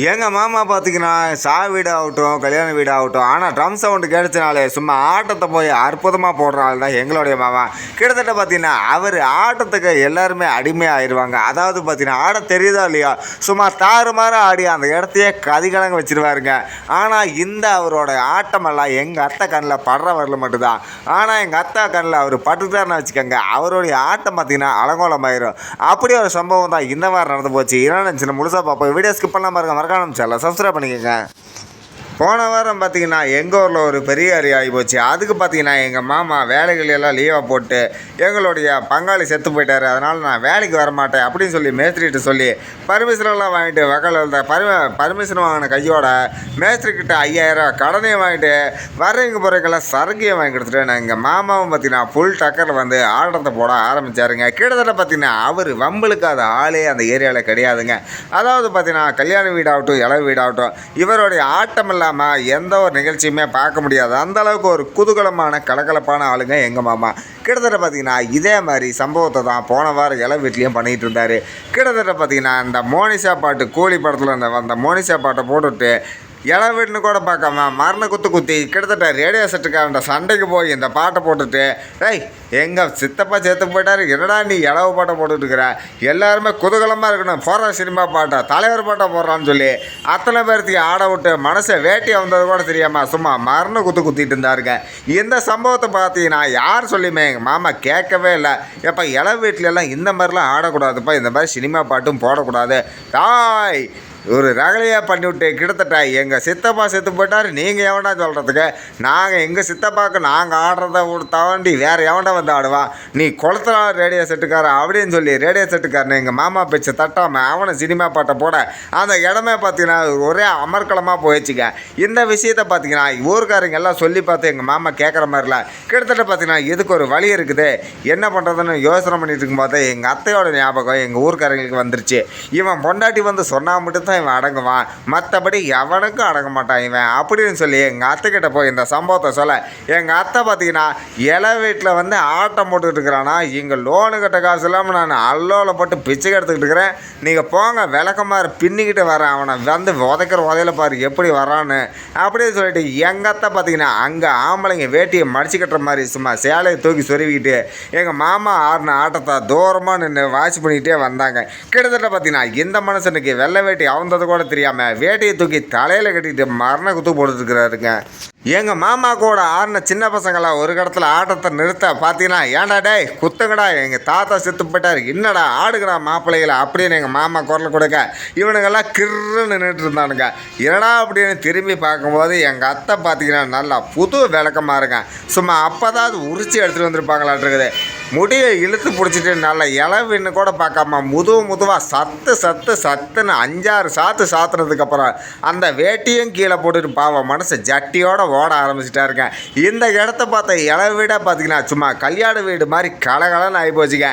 எங்கள் மாமா பார்த்தீங்கன்னா வீடு ஆகட்டும் கல்யாண வீடு ஆகட்டும், ஆனால் ட்ரம் சவுண்டு கேட்டுச்சினாலே சும்மா ஆட்டத்தை போய் அற்புதமாக போடுற ஆள் தான் எங்களுடைய மாமா. கிட்டத்தட்ட பார்த்தீங்கன்னா அவர் ஆட்டத்துக்கு எல்லாருமே அடிமையாக ஆயிடுவாங்க. அதாவது பார்த்தீங்கன்னா ஆட தெரியுதா இல்லையா, சும்மா தாறுமாற ஆடி அந்த இடத்தையே கதிகலங்க வச்சுருவாருங்க. ஆனால் இந்த அவரோட ஆட்டமெல்லாம் எங்கள் அத்தை கண்ணில் படுற வரல மட்டும்தான். ஆனால் எங்கள் அத்தா கண்ணில் அவர் பட்டுக்கிட்டாருன்னு வச்சுக்கோங்க, அவருடைய ஆட்டம் பார்த்தீங்கன்னா அலங்கோலமாயிரும். அப்படி ஒரு சம்பவம் தான் இந்த வாரம் நடந்து போச்சு. என்ன சின்ன முழுசாக பார்ப்போம். வீடியோ ஸ்கிப் பண்ணாமல் இருக்க மறக்காம சேனலை சப்ஸ்கிரைப் பண்ணிக்கோங்க. போன வாரம் பார்த்தீங்கன்னா எங்கள் ஊரில் ஒரு பெரிய அரி ஆகி போச்சு. அதுக்கு பார்த்தீங்கன்னா எங்கள் மாமா வேலைகள் எல்லாம் லீவாக போட்டு எங்களுடைய பங்காளி செத்து போயிட்டார். அதனால் நான் வேலைக்கு வரமாட்டேன் அப்படின்னு சொல்லி மேஸ்திரிகிட்ட சொல்லி பர்மிஷனெல்லாம் வாங்கிட்டு வக்கல் பர்மிஷன் வாங்கின கையோட மேஸ்திரிக்கிட்ட 5000 கடனையும் வாங்கிட்டு வரவங்க போகிறதுக்கெல்லாம் சரக்கையும் வாங்கி கொடுத்துட்டு நான் எங்கள் மாமாவும் பார்த்தீங்கன்னா ஃபுல் டக்கரில் வந்து ஆட்டத்தை போட ஆரம்பித்தாருங்க. கிட்டத்தட்ட பார்த்தீங்கன்னா அவர் வம்பளுக்காத ஆளே அந்த ஏரியாவில் கிடையாதுங்க. அதாவது பார்த்தீங்கன்னா கல்யாண வீடாகட்டும் இளவு வீடாகட்டும் இவருடைய ஆட்டம் இல்லாமல் எந்த ஒரு நிகழ்ச்சியுமே பார்க்க முடியாது. அந்தளவுக்கு ஒரு குதூகலமான கலகலப்பான ஆளுங்க எங்கள் மாமா. கிட்டத்தட்ட பார்த்தீங்கன்னா இதே மாதிரி சம்பவத்தை தான் போன வாரம் இளவு வீட்லேயும் பண்ணிகிட்டு இருந்தார். கிட்டத்தட்ட பார்த்தீங்கன்னா இந்த மோனிஷா பாட்டு கூலி படத்தில் அந்த மோனிஷா பாட்டை போட்டுவிட்டு வீட்டுன்னு கூட பார்க்காம மரண குத்தி கிட்டத்தட்ட ரேடியோ செட்டுக்காரண்ட சண்டைக்கு போய் இந்த பாட்டை போட்டுட்டு, டேய் எங்கள் சித்தப்பா சேர்த்து போயிட்டார், என்னடா நீ இளவு பாட்டை போட்டுட்ருக்கிற, எல்லாருமே குதூகலமாக இருக்கணும், போடுற சினிமா பாட்டை தலைவர் பாட்டை போடுறான்னு சொல்லி அத்தனை பேர்த்துக்கு ஆட விட்டு மனசை வேட்டி வந்தது கூட தெரியாமல் சும்மா மரண குத்திட்டு இருந்தாருங்க. இந்த சம்பவத்தை பார்த்தீங்கன்னா யார் சொல்லியுமே எங்கள் மாமா கேட்கவே இல்லை. எப்போ இளவு வீட்டிலெல்லாம் இந்த மாதிரிலாம் ஆடக்கூடாதுப்பா, இந்த மாதிரி சினிமா பாட்டும் போடக்கூடாது, தாய் ஒரு ரகலையாக பண்ணிவிட்டு கிட்டத்தட்ட எங்கள் சித்தப்பா செத்து போயிட்டார், நீங்கள் எவன்டா சொல்கிறதுக்கு, நாங்கள் எங்கள் சித்தப்பாவுக்கு நாங்கள் ஆடுறத தாண்டி வேறு எவன்டா வந்து ஆடுவான், நீ குளத்துல ரேடியோ செட்டுக்காரன் அப்படின்னு சொல்லி ரேடியோ செட்டுக்காரன் எங்கள் மாமா பேச்சு தட்டாமல் அவனை சினிமா பாட்டை போட அந்த இடமே பார்த்தீங்கன்னா ஒரே அமர்க்கலமாக போயிடுச்சுங்க. இந்த விஷயத்தை பார்த்தீங்கன்னா ஊருக்காரங்க எல்லாம் சொல்லி பார்த்து எங்கள் மாமா கேட்குற மாதிரில கிட்டத்தட்ட பார்த்தீங்கன்னா இதுக்கு ஒரு வழி இருக்குது, என்ன பண்ணுறதுன்னு யோசனை பண்ணிட்டு இருக்கும்போது எங்கள் அத்தையோட ஞாபகம் எங்கள் ஊருக்காரங்களுக்கு வந்துருச்சு. இவன் பொண்டாட்டி வந்து சொன்னால் மட்டும் இவன் அடங்குவான், மற்றபடி எவனுக்கும் அடங்க மாட்டான் இவன் அப்படின்னு சொல்லி எங்கள் அத்தைக்கிட்ட போய் இந்த சம்பவத்தை சொல்ல எங்கள் அத்தை பார்த்தீங்கன்னா வீட்டில் வந்து ஆட்டம் போட்டுக்கிட்டு இருக்கிறான்னா, இங்கே லோனு கட்ட காசு இல்லாமல் நான் அல்லோவில் போட்டு பிச்சை எடுத்துக்கிட்டு இருக்கிறேன், நீங்கள் போங்க விளக்கமாக பின்னிக்கிட்டு வரேன், அவனை வந்து உதைக்கிற உதையில பாரு எப்படி வரான்னு அப்படின்னு சொல்லிட்டு எங்கள் அத்தை பார்த்தீங்கன்னா அங்கே ஆம்பளைங்க வேட்டியை மடிச்சு கட்டுற மாதிரி சும்மா சேலையை தூக்கி சொருவிக்கிட்டு எங்கள் மாமா ஆடின ஆட்டத்தை தூரமாக நின்று வாட்ச் பண்ணிக்கிட்டே வந்தாங்க. கிட்டத்தட்ட பார்த்தீங்கன்னா இந்த மனுஷனுக்கு வெள்ளை வேட்டி அவந்தது கூட தெரியாமல் வேட்டியை தூக்கி தலையில் கட்டிட்டு மரண குத்து போட்டுருக்கிறாருங்க. எங்கள் மாமா கூட ஆடின சின்ன பசங்களாம் ஒரு இடத்துல ஆட்டத்தை நிறுத்த பார்த்தீங்கன்னா, ஏன்டா டேய் குத்துங்கடா, எங்கள் தாத்தா செத்து போயிட்டார், என்னடா ஆடுங்கடா மாப்பிள்ளைகளை அப்படின்னு எங்கள் மாமா குரல் கொடுக்க இவனுங்கெல்லாம் கிர்ன்னு நின்றுட்டு இருந்தானுங்க. என்னடா அப்படின்னு திரும்பி பார்க்கும்போது எங்கள் அத்தை பார்த்தீங்கன்னா நல்லா புது விளக்கமாக இருங்க. சும்மா அப்போ தான் அது உரிச்சி எடுத்துகிட்டு வந்துருப்பாங்களாட்டுருக்குது. முடியை இழுத்து பிடிச்சிட்டு நல்ல இளவுன்னு கூட பார்க்காம முதுவாக சத்துன்னு 5-6 சாத்துனதுக்கப்புறம் அந்த வேட்டியும் கீழே போட்டுட்டு பாவம் மனசு ஜட்டியோட ஓட ஆரம்பிச்சிட்டாருங்க. இந்த இடத்த பார்த்த இளவு வீடாக பார்த்தீங்கன்னா சும்மா கல்யாண வீடு மாதிரி கலகலன்னு ஆகி போச்சுங்க.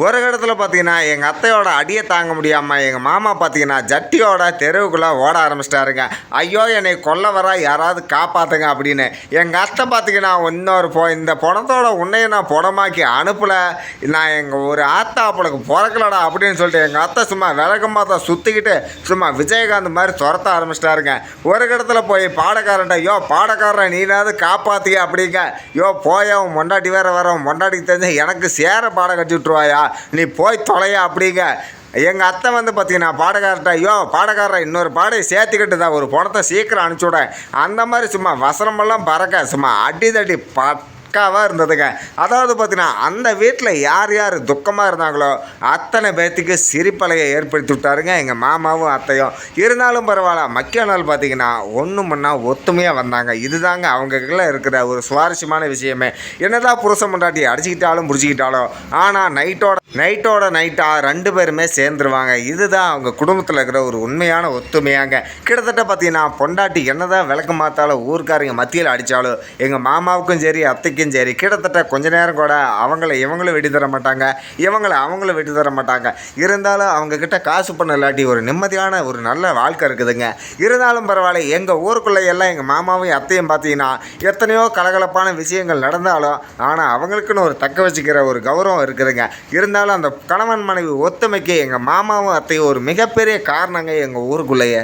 ஒரு இடத்துல பார்த்தீங்கன்னா எங்கள் அத்தையோட அடியை தாங்க முடியாமல் எங்கள் மாமா பார்த்தீங்கன்னா ஜட்டியோட தெருவுக்குள்ளே ஓட ஆரம்பிச்சிட்டாருங்க. ஐயோ என்னை கொல்ல வர யாராவது காப்பாற்றுங்க அப்படின்னு. எங்கள் அத்தை பார்த்தீங்கன்னா இந்த பணத்தோட உன்னையை நான் புடமாக்கி அனுப்பலை, நான் எங்கள் ஒரு ஆத்தாப்பளுக்கு பிறக்கலடா அப்படின்னு சொல்லிட்டு எங்கள் அத்தை சும்மா விளக்கமாக தான் சுற்றிக்கிட்டு சும்மா விஜயகாந்த் மாதிரி துரத்த ஆரம்பிச்சிட்டாருங்க. ஒரு இடத்துல போய் பாடக்காரன்ட்ட, யோ பாடக்காரன் நீனாவது காப்பாற்றிக்க அப்படிங்க, யோ போய் அவன் மொண்டாட்டி வேறு வரவன் மொண்டாட்டிக்கு தெரிஞ்சு எனக்கு சேர பாடம் கட்டி விட்ருவாயா, நீ போய் தொலையா அப்படிங்க. எங்கள் அத்தை வந்து பார்த்தீங்கன்னா பாடகார்ட்ட, ஐயோ பாடகாரன் இன்னொரு பாடையை சேர்த்துக்கிட்டு தான் ஒரு பணத்தை சீக்கிரம் அனுப்பிச்சுட, அந்த மாதிரி சும்மா வசனமெல்லாம் பறக்க சும்மா அடி பக்காவாக இருந்ததுங்க. அதாவது பார்த்தீங்கன்னா அந்த வீட்டில் யார் யார் துக்கமாக இருந்தாங்களோ அத்தனை பேர்த்துக்கு சிரிப்பலையை ஏற்படுத்தி விட்டாருங்க எங்கள் மாமாவும் அத்தையும். இருந்தாலும் பரவாயில்ல, மக்கிய நாள் பார்த்தீங்கன்னா ஒன்று மண்ணா ஒத்துமையாக வந்தாங்க. இதுதாங்க அவங்கக்குள்ளே இருக்கிற ஒரு சுவாரஸ்யமான விஷயமே. என்னதான் புருஷன் பொண்டாட்டி அடிச்சுக்கிட்டாலும் முடிச்சுக்கிட்டாலும் ஆனால் நைட்டோட நைட்டாக 2 பேருமே சேர்ந்துருவாங்க. இதுதான் அவங்க குடும்பத்தில் இருக்கிற ஒரு உண்மையான ஒத்துமையாங்க. கிட்டத்தட்ட பார்த்தீங்கன்னா பொண்டாட்டி என்னதான் விளக்கு மாற்றாலும் ஊருக்காரங்க மத்தியில் அடித்தாலும் எங்கள் மாமாவுக்கும் சரி அத்தைக்கும் சரி கிட்டத்தட்ட கொஞ்ச நேரம் கூட இவங்களும் வெட்டி தர மாட்டாங்க, அவங்களும் வெட்டி தர மாட்டாங்க. இருந்தாலும் அவங்கக்கிட்ட காசு பண்ண இல்லாட்டி ஒரு நிம்மதியான ஒரு நல்ல வாழ்க்கை இருக்குதுங்க. இருந்தாலும் பரவாயில்ல, எங்கள் ஊருக்குள்ளே எல்லாம் எங்கள் மாமாவையும் அத்தையும் பார்த்தீங்கன்னா எத்தனையோ கலகலப்பான விஷயங்கள் நடந்தாலும் ஆனால் அவங்களுக்குன்னு ஒரு தக்க வச்சுக்கிற ஒரு கௌரவம் இருக்குதுங்க. இருந்தாலும் அந்த கணவன் மனைவி ஒத்துமைக்கு எங்கள் மாமாவும் அத்தையும் ஒரு மிகப்பெரிய காரணங்க எங்கள் ஊருக்குள்ளேயே.